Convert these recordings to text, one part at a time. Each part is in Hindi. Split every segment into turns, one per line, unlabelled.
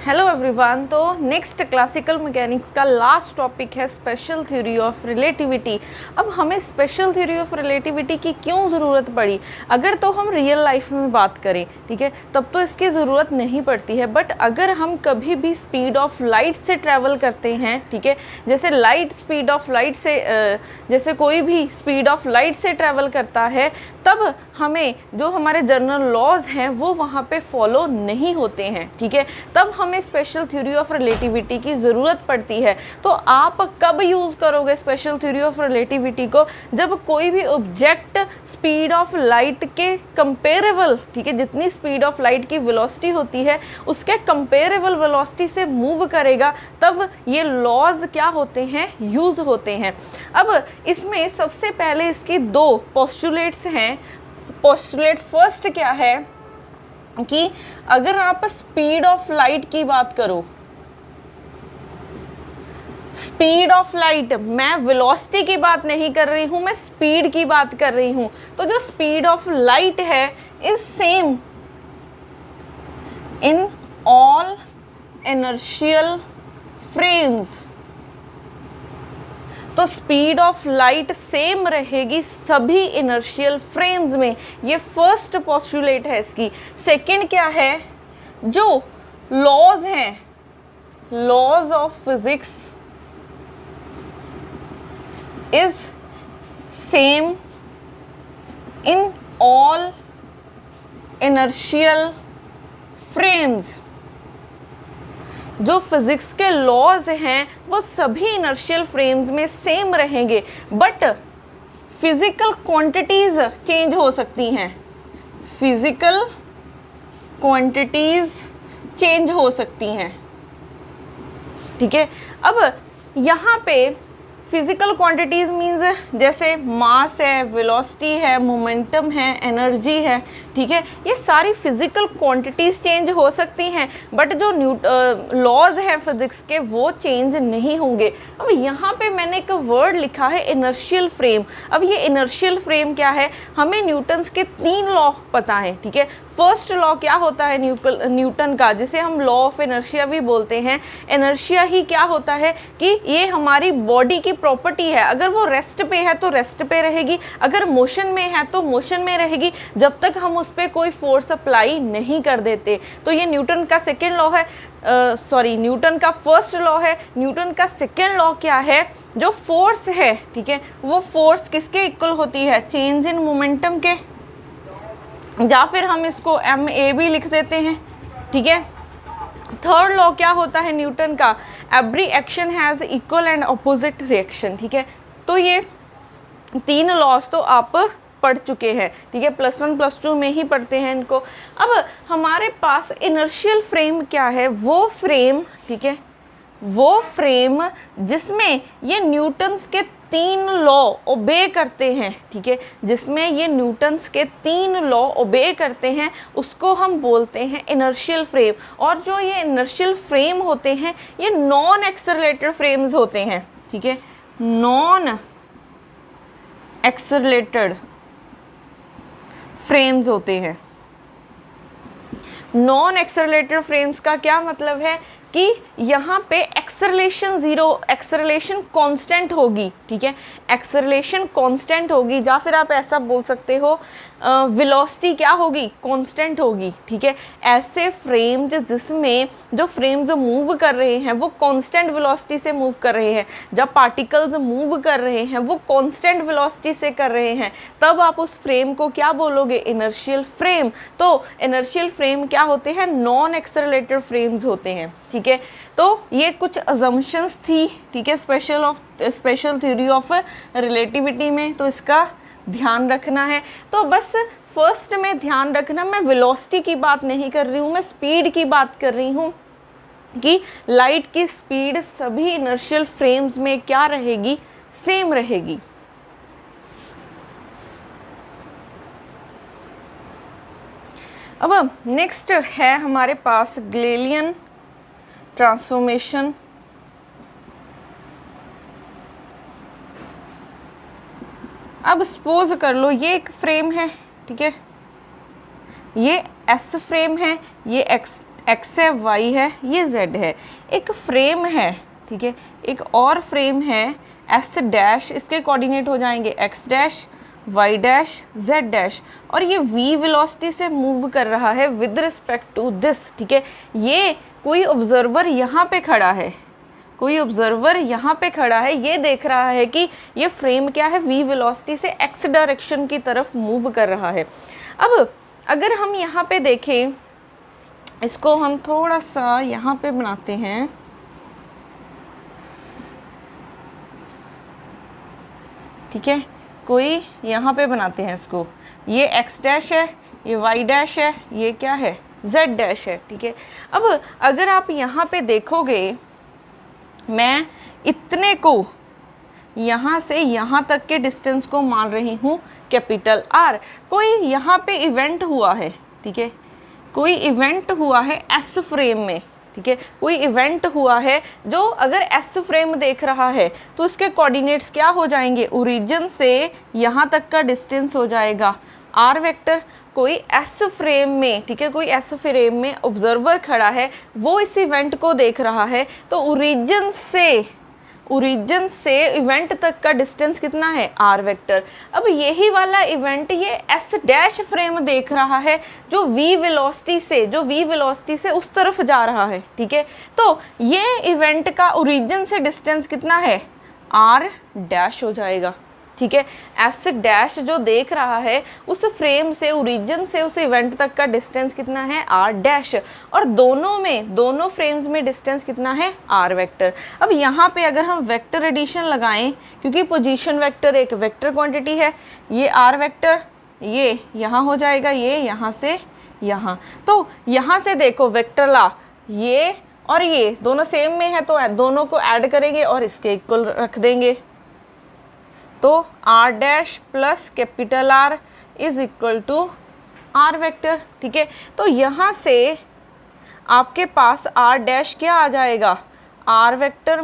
Hello everyone. तो नेक्स्ट क्लासिकल मैकेनिक्स का लास्ट टॉपिक है स्पेशल थ्योरी ऑफ रिलेटिविटी। अब हमें स्पेशल थ्योरी ऑफ रिलेटिविटी की क्यों ज़रूरत पड़ी? अगर तो हम रियल लाइफ में बात करें, ठीक है, तब तो इसकी ज़रूरत नहीं पड़ती है। बट अगर हम कभी भी स्पीड ऑफ लाइट से ट्रैवल करते हैं, ठीक है, जैसे लाइट स्पीड ऑफ लाइट से जैसे कोई भी स्पीड ऑफ लाइट से ट्रैवल करता है, तब हमें जो हमारे जनरल लॉज हैं वो वहाँ पे फॉलो नहीं होते हैं, ठीक है। तब हमें स्पेशल थ्योरी ऑफ रिलेटिविटी की ज़रूरत पड़ती है। तो आप कब यूज़ करोगे स्पेशल थ्योरी ऑफ रिलेटिविटी को? जब कोई भी ऑब्जेक्ट स्पीड ऑफ लाइट के कंपेरेबल, ठीक है, जितनी स्पीड ऑफ लाइट की वेलोसिटी होती है उसके कंपेरेबल वेलोसिटी से मूव करेगा, तब ये लॉज क्या होते हैं, यूज़ होते हैं। अब इसमें सबसे पहले इसकी दो पोस्टुलेट्स हैं। पोस्टुलेट फर्स्ट क्या है कि अगर आप स्पीड ऑफ लाइट की बात करो, स्पीड ऑफ लाइट, मैं वेलोसिटी की बात नहीं कर रही हूं, मैं स्पीड की बात कर रही हूं। तो जो स्पीड ऑफ लाइट है is same in all inertial frames. तो स्पीड ऑफ लाइट सेम रहेगी सभी इनर्शियल फ्रेम्स में। ये फर्स्ट पोस्टुलेट है इसकी। सेकंड क्या है, जो लॉज हैं, laws of physics is same in all inertial frames. जो फिजिक्स के लॉज हैं वो सभी इनर्शियल फ्रेम्स में सेम रहेंगे, बट फिजिकल क्वांटिटीज चेंज हो सकती हैं। फिजिकल क्वांटिटीज चेंज हो सकती हैं, ठीक है। अब यहाँ पे फिजिकल क्वांटिटीज़ मीन्स जैसे मास है, वेलोसिटी है, मोमेंटम है, एनर्जी है, ठीक है, ये सारी फिजिकल क्वांटिटीज़ चेंज हो सकती हैं, बट जो लॉज हैं फिजिक्स के वो चेंज नहीं होंगे। अब यहाँ पे मैंने एक वर्ड लिखा है इनर्शियल फ्रेम। अब ये इनर्शियल फ्रेम क्या है? हमें न्यूटन्स के 3 लॉ पता है, ठीक है। फर्स्ट लॉ क्या होता है न्यूटन का, जिसे हम लॉ ऑफ इनर्शिया भी बोलते हैं। इनर्शिया ही क्या होता है कि ये हमारी बॉडी की प्रॉपर्टी है। अगर वो रेस्ट पे है तो रेस्ट पे रहेगी, अगर मोशन में है तो मोशन में रहेगी, जब तक हम उस पर कोई फोर्स अप्लाई नहीं कर देते। तो ये न्यूटन का सेकेंड लॉ है, न्यूटन का फर्स्ट लॉ है। न्यूटन का सेकेंड लॉ क्या है? जो फोर्स है, ठीक है, वो फोर्स किसके इक्वल होती है? चेंज इन मोमेंटम के, या फिर हम इसको ma भी लिख देते हैं, ठीक है। थर्ड लॉ क्या होता है न्यूटन का? Every action has equal and opposite reaction, ठीक है। तो ये 3 लॉज तो आप पढ़ चुके हैं, ठीक है, +1 +2 में ही पढ़ते हैं इनको। अब हमारे पास इनर्शियल फ्रेम क्या है? वो फ्रेम, ठीक है, वो फ्रेम जिसमें ये न्यूटन्स के 3 लॉ ओबे करते हैं, ठीक है, जिसमें ये न्यूटन्स के 3 लॉ ओबे करते हैं, उसको हम बोलते हैं इनर्शियल फ्रेम। और जो ये इनर्शियल फ्रेम होते हैं ये नॉन एक्सेलरेटेड फ्रेम्स होते हैं, ठीक है, नॉन एक्सेलरेटेड फ्रेम्स होते हैं। नॉन एक्सेलरेटेड फ्रेम्स का क्या मतलब है कि यहाँ पे एक्सेलरेशन ज़ीरो, एक्सेलरेशन कांस्टेंट होगी, ठीक है, एक्सेलरेशन कांस्टेंट होगी, या फिर आप ऐसा बोल सकते हो वेलोसिटी क्या होगी? कांस्टेंट होगी, ठीक है। ऐसे फ्रेम्स जिसमें जो फ्रेम्स मूव कर रहे हैं वो कांस्टेंट वेलोसिटी से मूव कर रहे हैं, जब पार्टिकल्स मूव कर रहे हैं वो कांस्टेंट वेलोसिटी से कर रहे हैं, तब आप उस फ्रेम को क्या बोलोगे? Inertial frame. तो इनर्शियल फ्रेम क्या होते हैं? नॉन एक्सेलरेटेड फ्रेम्स होते हैं, ठीक है। तो ये कुछ अजम्पशंस थी, ठीक है, स्पेशल थ्योरी ऑफ रिलेटिविटी में, तो इसका ध्यान रखना है। तो बस फर्स्ट में ध्यान रखना, मैं वेलोसिटी की बात नहीं कर रही हूँ, मैं स्पीड की बात कर रही हूँ कि लाइट की स्पीड सभी इनर्शियल फ्रेम्स में क्या रहेगी? सेम रहेगी। अब नेक्स्ट है हमारे पास गैलीलियन ट्रांसफॉर्मेशन। अब सपोज कर लो ये एक फ्रेम है, ठीक है, ये एस फ्रेम है, ये एक्स है, वाई है, ये जेड है। एक फ्रेम है, ठीक है, एक और फ्रेम है एस डैश, इसके कोऑर्डिनेट हो जाएंगे x dash, Y dash, Z dash, और ये वी वेलोसिटी से मूव कर रहा है विद रिस्पेक्ट टू दिस, ठीक है। ये कोई ऑब्जर्वर यहाँ पे खड़ा है, कोई ऑब्जर्वर यहाँ पे खड़ा है, ये देख रहा है कि ये फ्रेम क्या है, वी वेलोसिटी से एक्स डायरेक्शन की तरफ मूव कर रहा है। अब अगर हम यहाँ पे देखें, इसको हम थोड़ा सा यहाँ पे बनाते हैं, ठीक है, कोई यहाँ पे बनाते हैं इसको, ये एक्स डैश है, ये वाई डैश है, ये क्या है, जेड डैश है, ठीक है। अब अगर आप यहाँ पे देखोगे, मैं इतने को यहाँ से यहाँ तक के डिस्टेंस को मान रही हूँ कैपिटल आर। कोई यहाँ पे इवेंट हुआ है, ठीक है, कोई इवेंट हुआ है एस फ्रेम में, ठीक है, कोई इवेंट हुआ है जो अगर एस फ्रेम देख रहा है तो इसके कोऑर्डिनेट्स क्या हो जाएंगे, ओरिजिन से यहाँ तक का डिस्टेंस हो जाएगा आर वेक्टर। कोई एस फ्रेम में, ठीक है, कोई एस फ्रेम में ऑब्जर्वर खड़ा है, वो इस इवेंट को देख रहा है, तो ओरिजिन से इवेंट तक का डिस्टेंस कितना है, आर वेक्टर। अब यही वाला इवेंट ये एस डैश फ्रेम देख रहा है जो वी वेलोसिटी से उस तरफ जा रहा है, ठीक है। तो ये इवेंट का ओरिजिन से डिस्टेंस कितना है, आर डैश हो जाएगा, ठीक है। एस डैश जो देख रहा है उस फ्रेम से, ओरिजिन से उस इवेंट तक का डिस्टेंस कितना है, आर डैश, और दोनों फ्रेम्स में डिस्टेंस कितना है, आर वेक्टर। अब यहाँ पे अगर हम वेक्टर एडिशन लगाएं, क्योंकि पोजीशन वेक्टर एक वेक्टर क्वांटिटी है, ये आर वेक्टर, ये यहाँ हो जाएगा, ये यहाँ से यहाँ, तो यहाँ से देखो वेक्टर ला, ये और ये दोनों सेम में है तो दोनों को ऐड करेंगे और इसके इक्वल रख देंगे, तो R dash plus capital R is equal to R vector, ठीक है। तो यहाँ से आपके पास आर डैश क्या आ जाएगा, R vector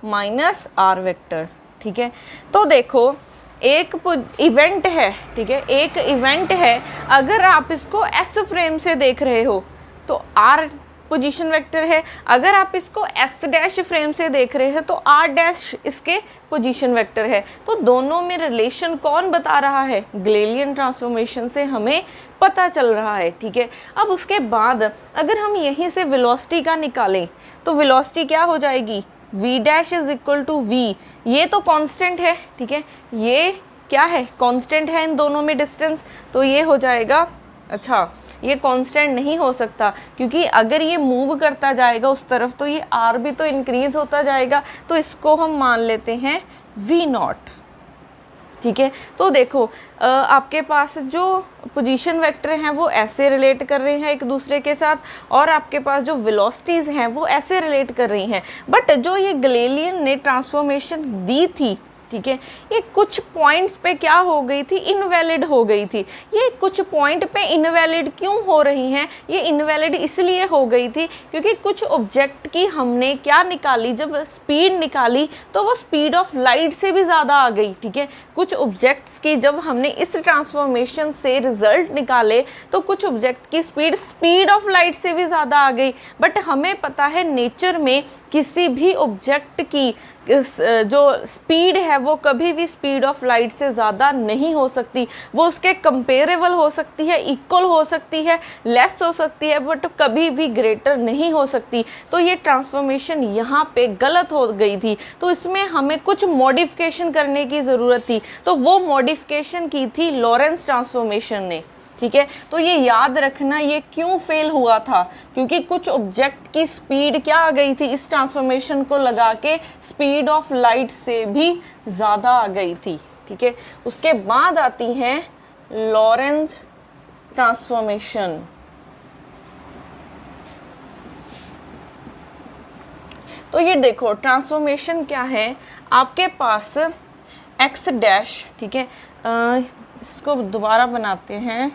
minus R vector, ठीक है। तो देखो एक इवेंट है, ठीक है, एक इवेंट है, अगर आप इसको एस फ्रेम से देख रहे हो तो आर पोजीशन वेक्टर है, अगर आप इसको एस डैश फ्रेम से देख रहे हैं तो आर डैश इसके पोजीशन वेक्टर है। तो दोनों में रिलेशन कौन बता रहा है, गैलीलियन ट्रांसफॉर्मेशन से हमें पता चल रहा है, ठीक है। अब उसके बाद अगर हम यहीं से वेलोसिटी का निकालें तो वेलोसिटी क्या हो जाएगी, v dash is equal to v, ये तो कांस्टेंट है, ठीक है, ये क्या है, कांस्टेंट है इन दोनों में डिस्टेंस, तो ये हो जाएगा, अच्छा ये कांस्टेंट नहीं हो सकता क्योंकि अगर ये मूव करता जाएगा उस तरफ तो ये r भी तो इंक्रीज होता जाएगा, तो इसको हम मान लेते हैं v नॉट, ठीक है। तो देखो आपके पास जो पोजीशन वेक्टर हैं वो ऐसे रिलेट कर रहे हैं एक दूसरे के साथ, और आपके पास जो वेलोसिटीज़ हैं वो ऐसे रिलेट कर रही हैं, बट जो ये गैलीलियन ने ट्रांसफॉर्मेशन दी थी, ठीक है, ये कुछ पॉइंट्स पे क्या हो गई थी, इनवैलिड हो गई थी। ये कुछ पॉइंट पे इनवैलिड क्यों हो रही हैं, ये इनवैलिड इसलिए हो गई थी क्योंकि कुछ ऑब्जेक्ट की हमने क्या निकाली, जब स्पीड निकाली तो वो स्पीड ऑफ लाइट से भी ज़्यादा आ गई, ठीक है। कुछ ऑब्जेक्ट्स की जब हमने इस ट्रांसफॉर्मेशन से रिजल्ट निकाले तो कुछ ऑब्जेक्ट की स्पीड ऑफ लाइट से भी ज़्यादा आ गई, बट हमें पता है नेचर में किसी भी ऑब्जेक्ट की जो स्पीड है वो कभी भी स्पीड ऑफ लाइट से ज़्यादा नहीं हो सकती, वो उसके कंपेरेबल हो सकती है, इक्वल हो सकती है, लेस हो सकती है, बट कभी भी ग्रेटर नहीं हो सकती। तो ये ट्रांसफॉर्मेशन यहाँ पे गलत हो गई थी, तो इसमें हमें कुछ मॉडिफिकेशन करने की ज़रूरत थी, तो वो मॉडिफिकेशन की थी लॉरेंस ट्रांसफॉर्मेशन ने, ठीक है। तो ये याद रखना ये क्यों फेल हुआ था, क्योंकि कुछ ऑब्जेक्ट की स्पीड क्या आ गई थी, इस ट्रांसफॉर्मेशन को लगा के स्पीड ऑफ लाइट से भी ज़्यादा आ गई थी, ठीक है। उसके बाद आती हैं लॉरेंस ट्रांसफॉर्मेशन। तो ये देखो ट्रांसफॉर्मेशन क्या है, आपके पास एक्स डैश, ठीक है, इसको दोबारा बनाते हैं,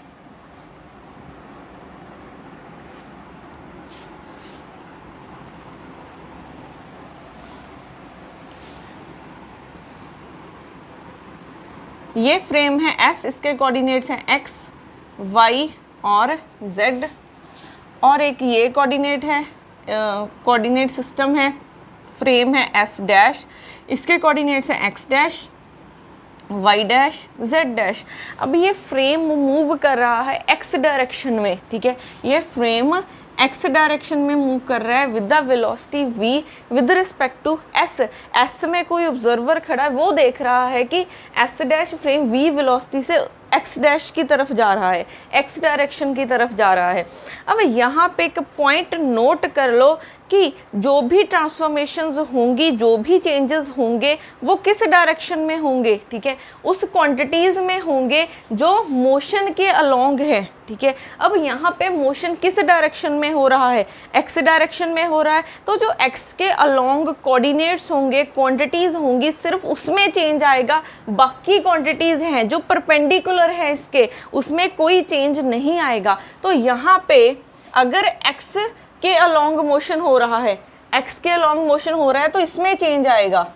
ये फ्रेम है S, इसके कोऑर्डिनेट्स हैं x, y और z, और एक ये कोऑर्डिनेट है, कोऑर्डिनेट सिस्टम है, फ्रेम है एस डैश, इसके कोऑर्डिनेट्स हैं x dash, Y dash, Z dash. अब ये फ्रेम मूव कर रहा है एक्स डायरेक्शन में, ठीक है, ये फ्रेम एक्स डायरेक्शन में मूव कर रहा है with the velocity v with respect to s। s में कोई ऑब्जर्वर खड़ा है, वो देख रहा है कि s dash frame v velocity से x डैश की तरफ जा रहा है, x डायरेक्शन की तरफ जा रहा है। अब यहाँ पे एक पॉइंट नोट कर लो कि जो भी ट्रांसफॉर्मेशंस होंगी, जो भी चेंजेस होंगे, वो किस डायरेक्शन में होंगे, ठीक है, उस क्वांटिटीज़ में होंगे जो मोशन के अलोंग है, ठीक है। अब यहाँ पे मोशन किस डायरेक्शन में हो रहा है, एक्स डायरेक्शन में हो रहा है, तो जो एक्स के अलोंग कोऑर्डिनेट्स होंगे, क्वांटिटीज़ होंगी, सिर्फ उसमें चेंज आएगा। बाकी क्वांटिटीज़ हैं जो परपेंडिकुलर है इसके, उसमें कोई चेंज नहीं आएगा। तो यहाँ पे अगर एक्स के अलोंग मोशन हो रहा है, एक्स के अलोंग मोशन हो रहा है, तो इसमें चेंज आएगा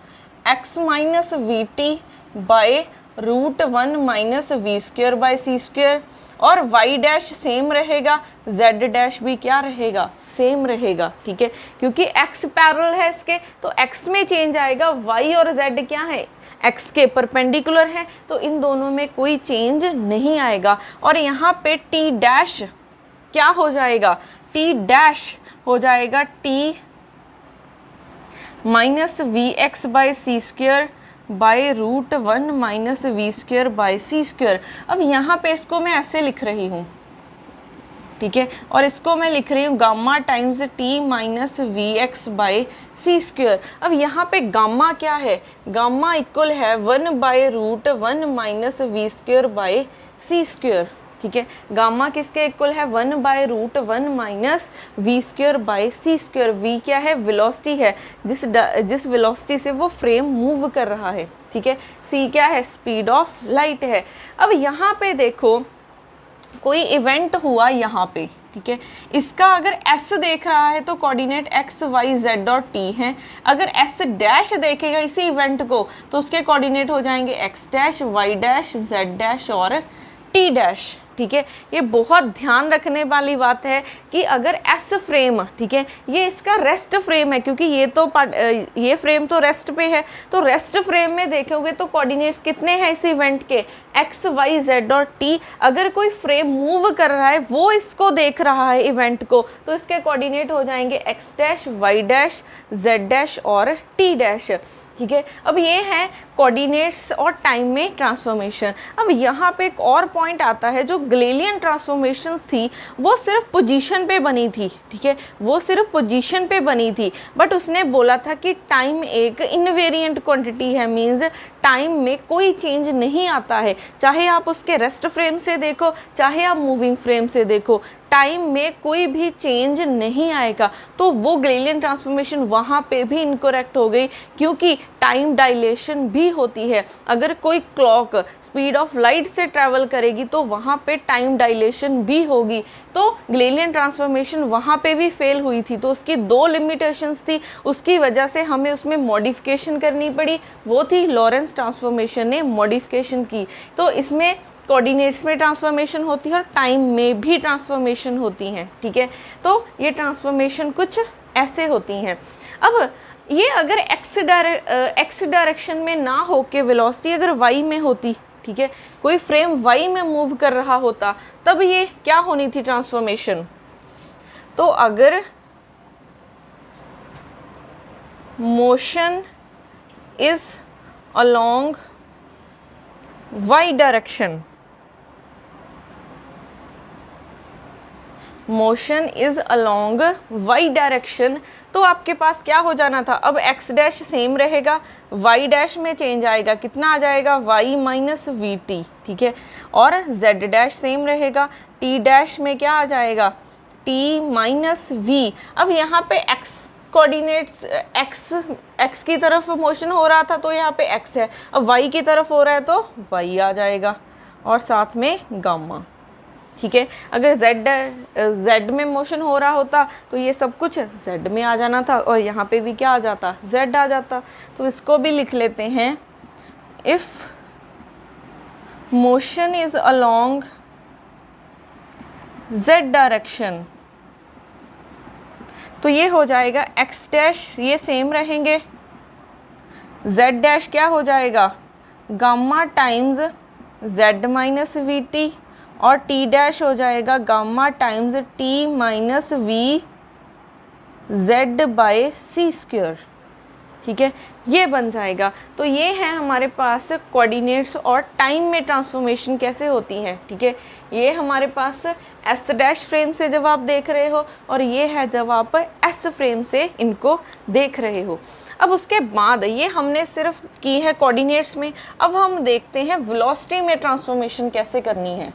x minus v t by root 1 minus v square by c square, और y डैश सेम रहेगा, z डैश भी क्या रहेगा, सेम रहेगा, ठीक है, क्योंकि x पैरेलल है इसके, तो x में चेंज आएगा। y और z क्या है, x के परपेंडिकुलर है, तो इन दोनों में कोई चेंज नहीं आएगा। और यहाँ पे t डैश क्या हो जाएगा, t डैश हो जाएगा t minus v x by c square by root 1 minus v square by c square. अब यहाँ पे इसको मैं ऐसे लिख रही हूँ, ठीक है, और इसको मैं लिख रही हूँ gamma times t minus v x by c square. अब यहाँ पे गामा क्या है, गामा इक्वल है 1 by root 1 minus v square by c square, ठीक है। गामा किसके इक्वल है, 1 by root 1 minus v square by c square. V क्या है, वेलोसिटी है, जिस वेलोसिटी से वो फ्रेम मूव कर रहा है, ठीक है। सी क्या है, स्पीड ऑफ लाइट है। अब यहाँ पे देखो कोई इवेंट हुआ यहाँ पे, ठीक है, इसका अगर s देख रहा है तो कोऑर्डिनेट x y z और t हैं। अगर s डैश देखेगा इसी इवेंट को तो उसके कोऑर्डिनेट हो जाएंगे x dash, y dash, z dash और t डैश, ठीक है। ये बहुत ध्यान रखने वाली बात है कि अगर एस फ्रेम, ठीक है, ये इसका रेस्ट फ्रेम है, क्योंकि ये फ्रेम तो रेस्ट पे है, तो रेस्ट फ्रेम में देखोगे तो कोऑर्डिनेट्स कितने हैं इस इवेंट के, एक्स वाई जेड और टी। अगर कोई फ्रेम मूव कर रहा है, वो इसको देख रहा है इवेंट को, तो इसके कोऑर्डिनेट हो जाएंगे x dash, Y dash, Z dash और टी डैश, ठीक है। अब ये है कोऑर्डिनेट्स और टाइम में ट्रांसफॉर्मेशन। अब यहाँ पे एक और पॉइंट आता है, जो गैलीलियन ट्रांसफॉर्मेशंस थी वो सिर्फ पोजीशन पे बनी थी, ठीक है, वो सिर्फ पोजीशन पे बनी थी, बट उसने बोला था कि टाइम एक इनवेरिएंट क्वांटिटी है, मींस टाइम में कोई चेंज नहीं आता है, चाहे आप उसके रेस्ट फ्रेम से देखो, चाहे आप मूविंग फ्रेम से देखो, टाइम में कोई भी चेंज नहीं आएगा। तो वो गैलीलियन ट्रांसफॉर्मेशन वहाँ पे भी इनकरेक्ट हो गई, क्योंकि टाइम डायलेशन भी होती है। अगर कोई क्लॉक स्पीड ऑफ लाइट से ट्रैवल करेगी तो वहाँ पे टाइम डायलेशन भी होगी, तो गैलीलियन ट्रांसफॉर्मेशन वहाँ पे भी फेल हुई थी। तो उसकी दो लिमिटेशंस थी, उसकी वजह से हमें उसमें मॉडिफिकेशन करनी पड़ी, वो थी लॉरेंस ट्रांसफॉर्मेशन ने मॉडिफिकेशन की। तो इसमें कोऑर्डिनेट्स में ट्रांसफॉर्मेशन होती है और टाइम में भी ट्रांसफॉर्मेशन होती हैं, ठीक है। तो ये ट्रांसफॉर्मेशन कुछ ऐसे होती हैं। अब ये अगर एक्स डायरेक्शन में ना हो के वेलोसिटी अगर वाई में होती, ठीक है, कोई फ्रेम वाई में मूव कर रहा होता, तब ये क्या होनी थी ट्रांसफॉर्मेशन। तो अगर motion is along y direction, motion is along y direction, तो आपके पास क्या हो जाना था, अब एक्स डैश सेम रहेगा, वाई डैश में चेंज आएगा, कितना आ जाएगा, वाई माइनस वी टी, ठीक है, और जेड डैश सेम रहेगा, टी डैश में क्या आ जाएगा, टी माइनस वी। अब यहाँ पे एक्स कोऑर्डिनेट्स एक्स की तरफ मोशन हो रहा था तो यहाँ पे एक्स है, अब वाई की तरफ हो रहा है तो वाई आ जाएगा और साथ में गामा, ठीक है। अगर जेड में मोशन हो रहा होता तो ये सब कुछ जेड में आ जाना था और यहाँ पे भी क्या आ जाता, जेड आ जाता। तो इसको भी लिख लेते हैं, if motion is along z direction, तो ये हो जाएगा x डैश, ये सेम रहेंगे, z डैश क्या हो जाएगा gamma times z minus v t, और t डैश हो जाएगा gamma times t minus v z by c square. ठीक है, ये बन जाएगा। तो ये है हमारे पास कोऑर्डिनेट्स और टाइम में ट्रांसफॉर्मेशन कैसे होती हैं। ठीक है, ये हमारे पास एस डैश फ्रेम से जब आप देख रहे हो, और ये है जब आप एस फ्रेम से इनको देख रहे हो। अब उसके बाद ये हमने सिर्फ की है कोऑर्डिनेट्स में, अब हम देखते हैं वेलोसिटी में ट्रांसफॉर्मेशन कैसे करनी है।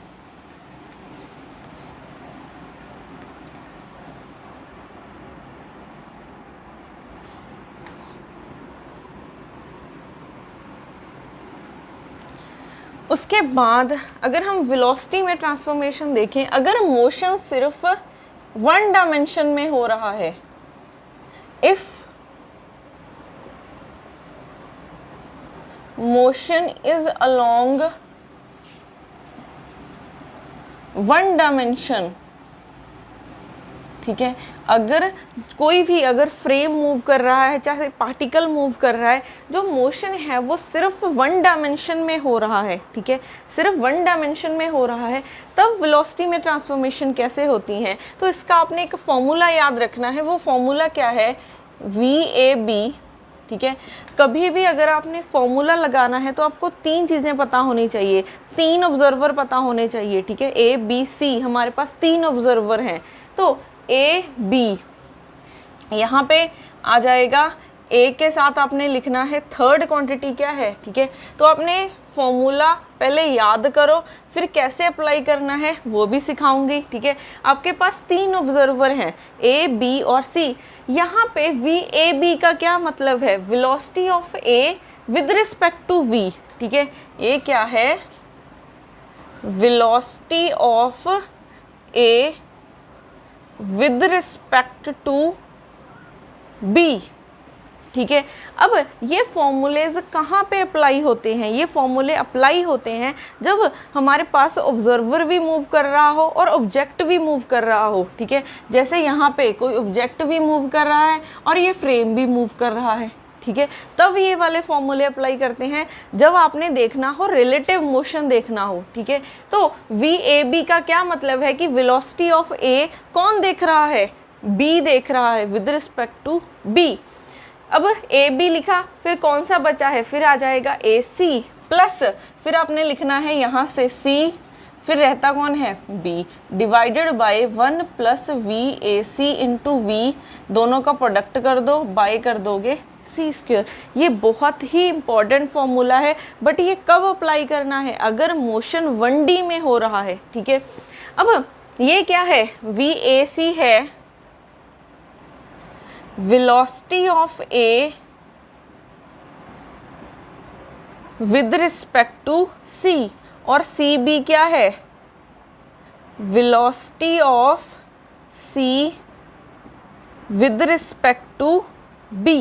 उसके बाद अगर हम वेलोसिटी में ट्रांसफॉर्मेशन देखें, अगर मोशन सिर्फ वन डायमेंशन में हो रहा है, if motion is along one dimension, ठीक है, अगर कोई भी अगर फ्रेम मूव कर रहा है, चाहे पार्टिकल मूव कर रहा है, जो मोशन है वो सिर्फ वन डायमेंशन में हो रहा है, ठीक है, सिर्फ वन डायमेंशन में हो रहा है, तब वेलोसिटी में ट्रांसफॉर्मेशन कैसे होती हैं। तो इसका आपने एक फॉर्मूला याद रखना है। वो फॉर्मूला क्या है, VAB। ठीक है, कभी भी अगर आपने फॉर्मूला लगाना है तो आपको तीन चीज़ें पता होनी चाहिए, तीन ऑब्जर्वर पता होने चाहिए। ठीक है, ABC, हमारे पास तीन ऑब्जर्वर हैं, तो AB यहाँ पे आ जाएगा। A के साथ आपने लिखना है थर्ड क्वांटिटी क्या है। ठीक है, तो आपने फॉर्मूला पहले याद करो, फिर कैसे अप्लाई करना है वो भी सिखाऊंगी। ठीक है, आपके पास तीन ऑब्जर्वर हैं A, B और C। यहाँ पे VAB का क्या मतलब है, velocity of A with respect to V। ठीक है, ये क्या है, velocity of A with respect to B। ठीक है, अब ये फॉर्मूलेज कहाँ पे अप्लाई होते हैं, ये फॉर्मूले अप्लाई होते हैं जब हमारे पास ऑब्जर्वर भी मूव कर रहा हो और ऑब्जेक्ट भी मूव कर रहा हो। ठीक है, जैसे यहाँ पे कोई ऑब्जेक्ट भी मूव कर रहा है और ये फ्रेम भी मूव कर रहा है। ठीक है, तब ये वाले फॉर्मूले अप्लाई करते हैं जब आपने देखना हो रिलेटिव मोशन देखना हो। ठीक है, तो VAB का क्या मतलब है कि वेलोसिटी ऑफ A कौन देख रहा है, B देख रहा है विद रिस्पेक्ट टू B। अब AB लिखा, फिर कौन सा बचा है, फिर आ जाएगा AC प्लस, फिर आपने लिखना है यहाँ से C, फिर रहता कौन है B, divided by 1 plus VAC into V, दोनों का प्रोडक्ट कर दो, बाय कर दोगे C स्क्वायर। ये बहुत ही इंपॉर्टेंट फॉर्मूला है, बट ये कब अप्लाई करना है, अगर मोशन 1D में हो रहा है। ठीक है, अब ये क्या है, VAC है, velocity of A with respect to C, और CB क्या है, velocity of C with respect to B।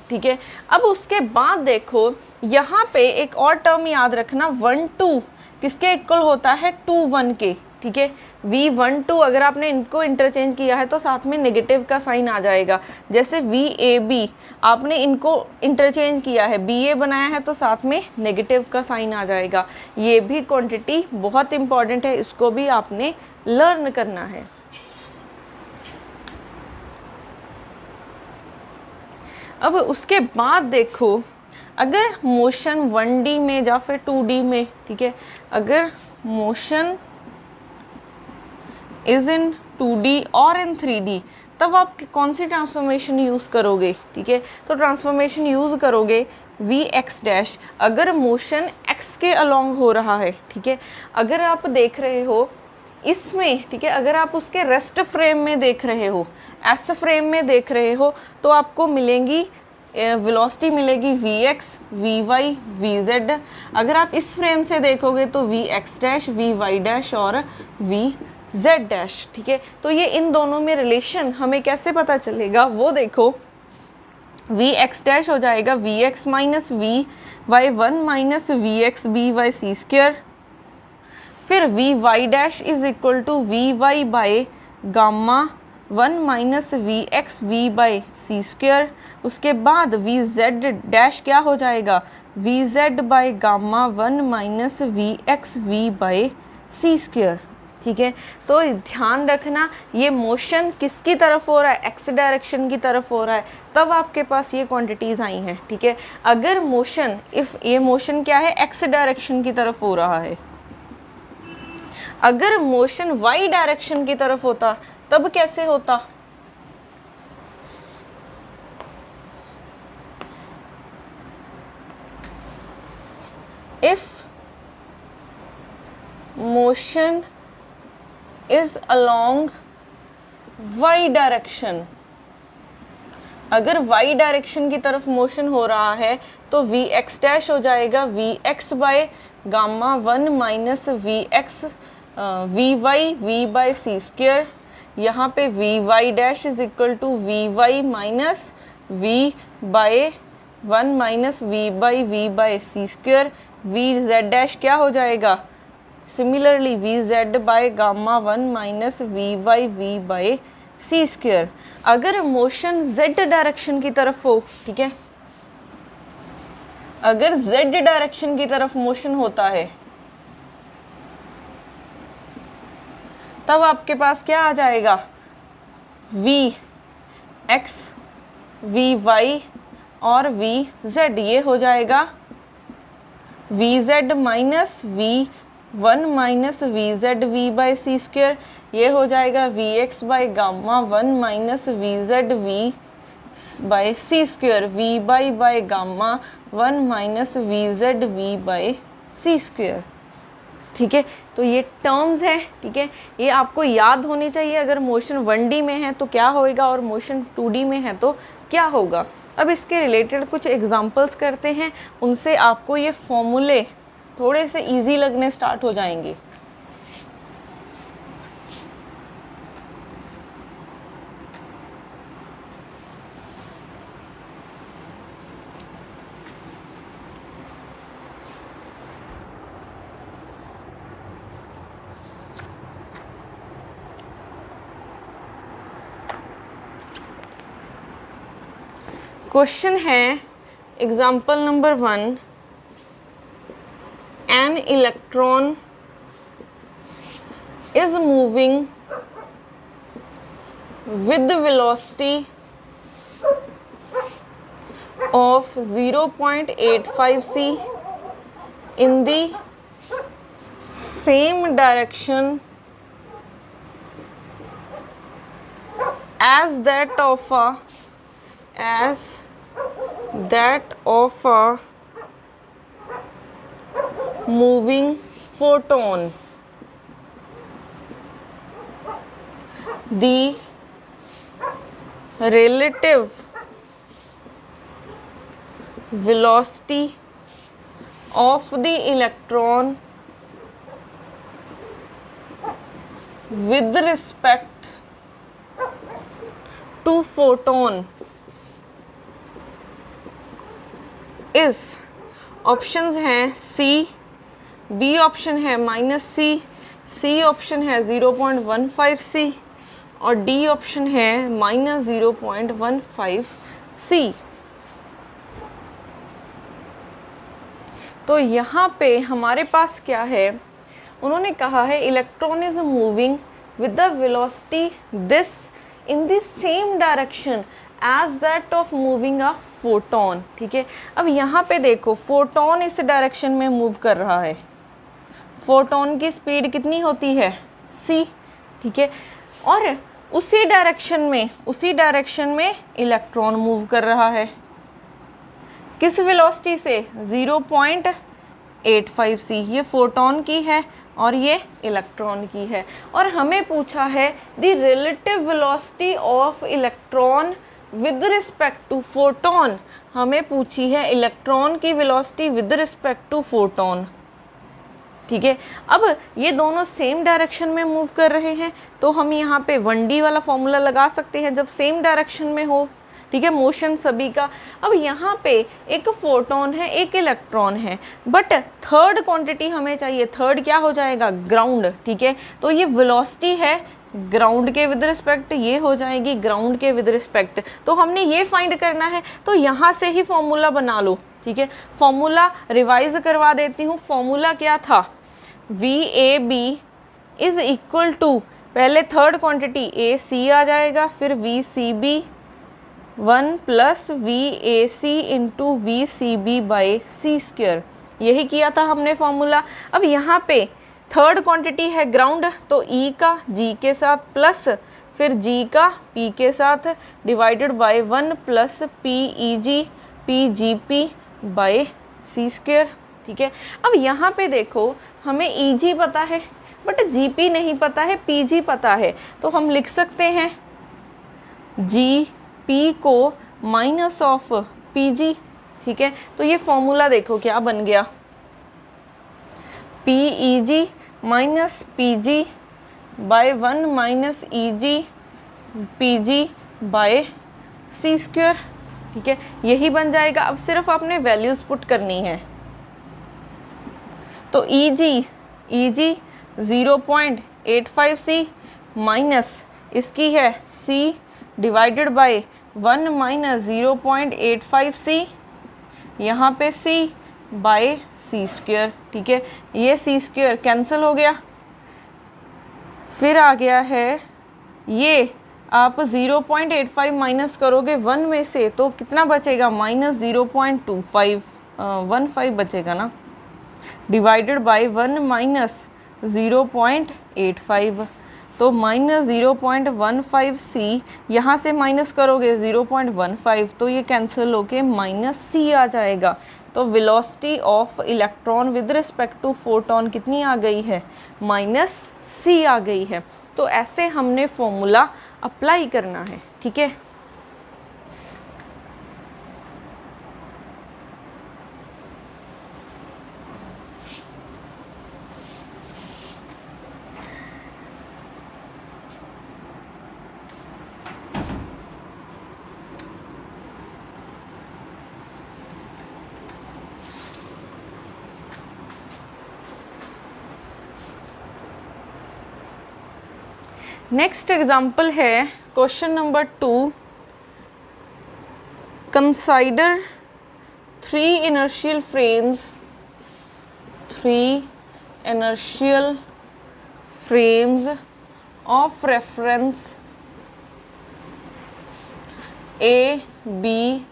ठीक है, अब उसके बाद देखो यहाँ पे एक और टर्म याद रखना, 1 2 किसके इक्वल होता है, 2 1 के। ठीक है, V1 2 अगर आपने इनको इंटरचेंज किया है तो साथ में नेगेटिव का साइन आ जाएगा। जैसे VAB आपने इनको इंटरचेंज किया है, BA बनाया है तो साथ में नेगेटिव का साइन आ जाएगा। ये भी क्वांटिटी बहुत इंपॉर्टेंट है, इसको भी आपने लर्न करना है। अब उसके बाद देखो, अगर मोशन 1D में या फिर 2D में, ठीक है, अगर मोशन इज इन 2D और इन 3D, तब आप कौन सी ट्रांसफॉर्मेशन यूज़ करोगे। ठीक है, तो ट्रांसफॉर्मेशन यूज़ करोगे Vx डैश, अगर मोशन x के अलोंग हो रहा है। ठीक है, अगर आप देख रहे हो इसमें, ठीक है, अगर आप उसके रेस्ट फ्रेम में देख रहे हो, S फ्रेम में देख रहे हो, तो आपको मिलेंगी वेलोसिटी मिलेगी Vx, Vy, Vz। अगर आप इस फ्रेम से देखोगे तो Vx डैश, Vy डैश और Vz डैश। ठीक है, तो ये इन दोनों में रिलेशन हमें कैसे पता चलेगा, वो देखो, Vx डैश हो जाएगा Vx minus Vy1 minus Vx By C square, फिर Vy dash is equal to Vy by gamma 1 minus v x v by c square, उसके बाद वी जेड डैश क्या हो जाएगा, v z by gamma 1 minus v x v by c square. ठीक है, तो ध्यान रखना ये मोशन किसकी तरफ हो रहा है, एक्स डायरेक्शन की तरफ हो रहा है, तब आपके पास ये क्वांटिटीज़ आई हैं। ठीक है, अगर मोशन ये मोशन क्या है, एक्स डायरेक्शन की तरफ हो रहा है, अगर मोशन वाई डायरेक्शन की तरफ होता तब कैसे होता, if motion is along y direction, अगर वाई डायरेक्शन की तरफ मोशन हो रहा है तो वी एक्स डैश हो जाएगा v x by gamma 1 minus v x v y v by c square. यहाँ पे v y dash is equal to v y minus v by 1 minus v by c square. V z dash क्या हो जाएगा, similarly v z by gamma 1 minus v by c square. अगर मोशन जेड डायरेक्शन की तरफ हो, ठीक है, अगर जेड डायरेक्शन की तरफ मोशन होता है तब आपके पास क्या आ जाएगा, वी एक्स वी वाई और वी जेड, ये हो जाएगा v z minus v 1 minus v z v by c square, ये हो जाएगा v x by gamma 1 minus v z v by c square, v by gamma 1 minus v z v by c square. ठीक है, तो ये टर्म्स हैं। ठीक है, ये आपको याद होनी चाहिए, अगर मोशन 1D में है तो क्या होएगा और मोशन 2D में है तो क्या होगा। अब इसके रिलेटेड कुछ एग्जांपल्स करते हैं, उनसे आपको ये फॉर्मूले थोड़े से इजी लगने स्टार्ट हो जाएंगे। क्वेश्चन है example number 1, an electron is moving with the velocity of 0.85 c in the same direction as that of a moving photon. The relative velocity of the electron with respect to photon is, options हैं सी, बी ऑप्शन है माइनस सी, सी ऑप्शन है 0.15 सी और डी ऑप्शन है माइनस 0.15 सी। तो यहाँ पे हमारे पास क्या है, उन्होंने कहा है electron is moving with the velocity this in the same direction as that of moving a photon. ठीक है, अब यहाँ पे देखो फोटोन इस डायरेक्शन में मूव कर रहा है, फोटोन की स्पीड कितनी होती है c। ठीक है, और उसी डायरेक्शन में इलेक्ट्रॉन मूव कर रहा है, किस वेलोसिटी से, 0.85 c। ये फोटोन की है और ये इलेक्ट्रॉन की है, और हमें पूछा है the relative velocity of electron with respect to photon, हमें पूछी है इलेक्ट्रॉन की velocity with respect to photon. ठीक है, अब ये दोनों सेम डायरेक्शन में मूव कर रहे हैं तो हम यहाँ पे 1D वाला फॉर्मूला लगा सकते हैं जब सेम डायरेक्शन में हो। ठीक है, मोशन सभी का। अब यहाँ पे एक फोटोन है एक इलेक्ट्रॉन है, बट थर्ड क्वांटिटी हमें चाहिए, थर्ड क्या हो जाएगा, ग्राउंड। ठीक है, तो ये वेलोसिटी है ग्राउंड के विद रिस्पेक्ट, ये हो जाएगी ग्राउंड के विद रिस्पेक्ट। तो हमने ये फाइंड करना है, तो यहाँ से ही फॉर्मूला बना लो, ठीक है। फॉर्मूला रिवाइज करवा देती हूँ। फॉर्मूला क्या था, VAB इज इक्वल टू, पहले थर्ड क्वांटिटी AC आ जाएगा, फिर VCB 1 plus VAC into VCB by C², यही किया था हमने फॉर्मूला। अब यहाँ पे थर्ड क्वांटिटी है ग्राउंड, तो E का G के साथ प्लस फिर G का P के साथ divided by 1 plus PEG PGP by C², ठीक है। अब यहाँ पे देखो हमें EG पता है बट GP नहीं पता है, PG पता है, तो हम लिख सकते हैं GP को माइनस ऑफ PG, ठीक है। तो ये फॉर्मूला देखो क्या बन गया, PEG minus PG by 1 minus EG PG by C², ठीक है, यही बन जाएगा। अब सिर्फ आपने वैल्यूज पुट करनी है। तो EG 0.85C माइनस इसकी है C divided by 1 minus 0.85C, यहाँ पे C बाय C², ठीक है। ये C² कैंसिल हो गया, फिर आ गया है ये, आप 0.85 माइनस करोगे 1 में से तो कितना बचेगा, माइनस 0.2515 बचेगा ना, डिवाइडेड बाय 1 माइनस 0.85, तो माइनस 0.15C, यहाँ से माइनस करोगे 0.15, तो ये कैंसिल होके माइनस C आ जाएगा। तो velocity of electron with respect to photon कितनी आ गई है, माइनस C आ गई है। तो ऐसे हमने फॉर्मूला अप्लाई करना है, ठीक है। नेक्स्ट एग्जाम्पल है question number 2, consider 3 inertial frames of reference A, B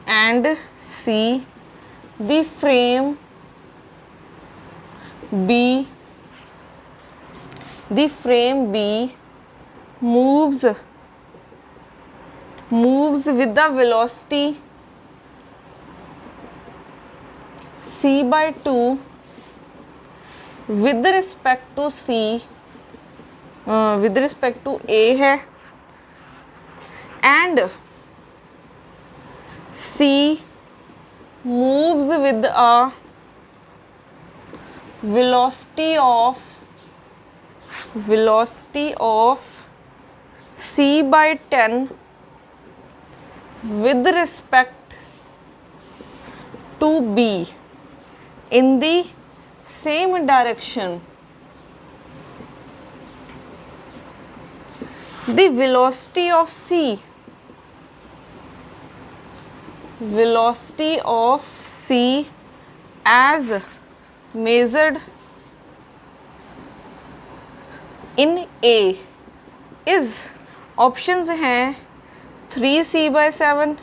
and C. The frame B moves with the velocity c/2 with respect to A है, and C moves with a velocity of c/10 with respect to B in the same direction. The velocity of C as measured in A is, options हैं 3c/7,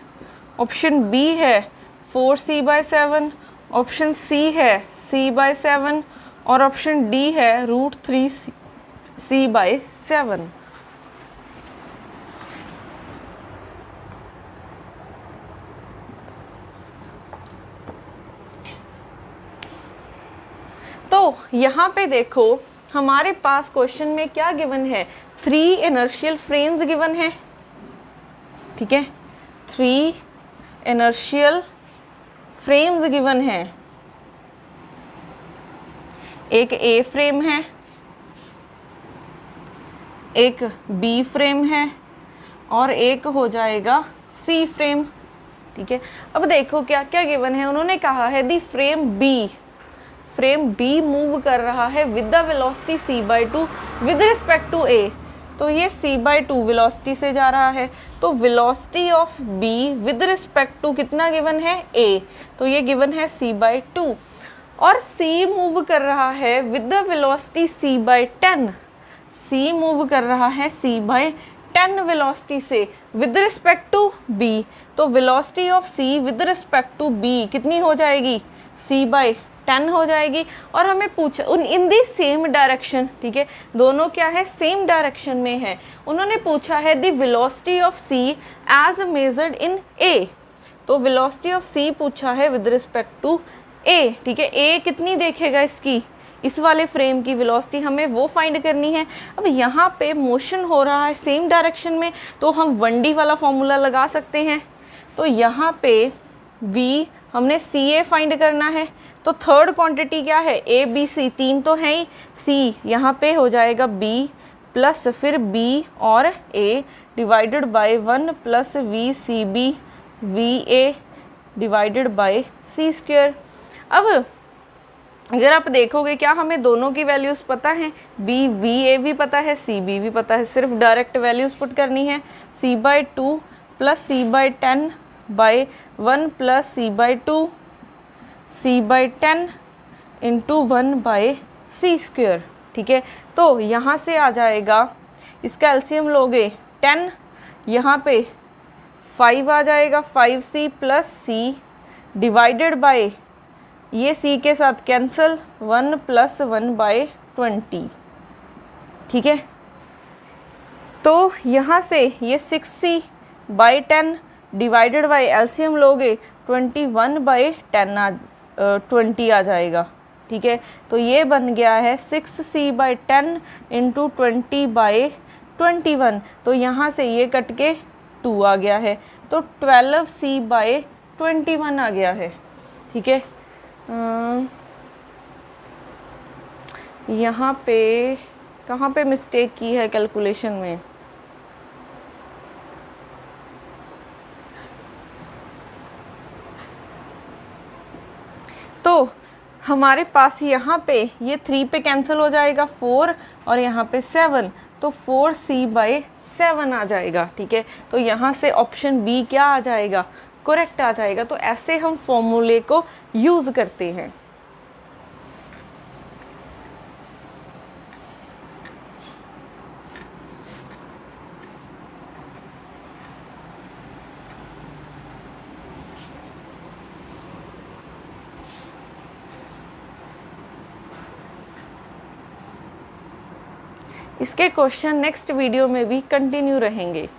ऑप्शन B है 4c/7, ऑप्शन C है c/7 और ऑप्शन D है √3c/7। तो यहाँ पे देखो हमारे पास क्वेश्चन में क्या गिवन है, 3 inertial frames गिवन है, ठीक है, 3 inertial frames गिवन है। एक A फ्रेम है, एक B फ्रेम है और एक हो जाएगा C फ्रेम, ठीक है। अब देखो क्या क्या गिवन है, उन्होंने कहा है दी फ्रेम B मूव कर रहा है with the velocity c/2 with respect to A। तो ये c/2 वेलोसिटी से जा रहा है, तो velocity of b with respect to कितना गिवन है a, तो ये गिवन है c/2 और c मूव कर रहा है with the velocity c/10, c move कर रहा है c/10 वेलोसिटी से विद रिस्पेक्ट टू b, तो velocity of c with respect to b कितनी हो जाएगी c/10 हो जाएगी। और हमें पूछा इन दी सेम डायरेक्शन, ठीक है, दोनों क्या है सेम डायरेक्शन में है। उन्होंने पूछा है the velocity of c as measured in a, तो वेलोसिटी ऑफ c पूछा है विद रिस्पेक्ट टू a, ठीक है, a कितनी देखेगा इसकी, इस वाले फ्रेम की वेलोसिटी हमें वो फाइंड करनी है। अब यहाँ पे मोशन हो रहा है सेम डायरेक्शन में, तो हम 1D वाला फॉर्मूला लगा सकते हैं। तो यहाँ पे v हमने ca फाइंड करना है, तो थर्ड क्वांटिटी क्या है a b c, तीन तो है ही, c यहाँ पे हो जाएगा b प्लस फिर b और a divided by 1 plus v c b v a divided by c square. अब अगर आप देखोगे क्या हमें दोनों की वैल्यूज़ पता हैं, b v a भी पता है, c b भी पता है, सिर्फ डायरेक्ट वैल्यूज़ पुट करनी है, c/2 plus c/10 by 1 plus c/2 c/10 into 1 by c square, ठीक है। तो यहाँ से आ जाएगा, इसका एलसीएम लोगे 10, यहाँ पे 5 आ जाएगा, 5c plus c divided by ये c के साथ कैंसिल 1 प्लस 1 बाय 20, ठीक है। तो यहाँ से ये 6c/10 डिवाइडेड बाय एलसीएम लोगे 21/10 20 आ जाएगा, ठीक है। तो ये बन गया है 6c/10 इंटू 20/21, तो यहाँ से ये कट के 2 आ गया है, तो 12c/21 आ गया है, ठीक है। यहाँ पे कहाँ पे मिस्टेक की है कैलकुलेशन में, तो हमारे पास यहाँ पे ये 3 पे कैंसिल हो जाएगा 4 और यहाँ पे 7, तो 4c/7 आ जाएगा, ठीक है। तो यहाँ से ऑप्शन बी क्या आ जाएगा, करेक्ट आ जाएगा। तो ऐसे हम फॉर्मूले को यूज़ करते हैं। इसके क्वेश्चन नेक्स्ट वीडियो में भी कंटिन्यू रहेंगे।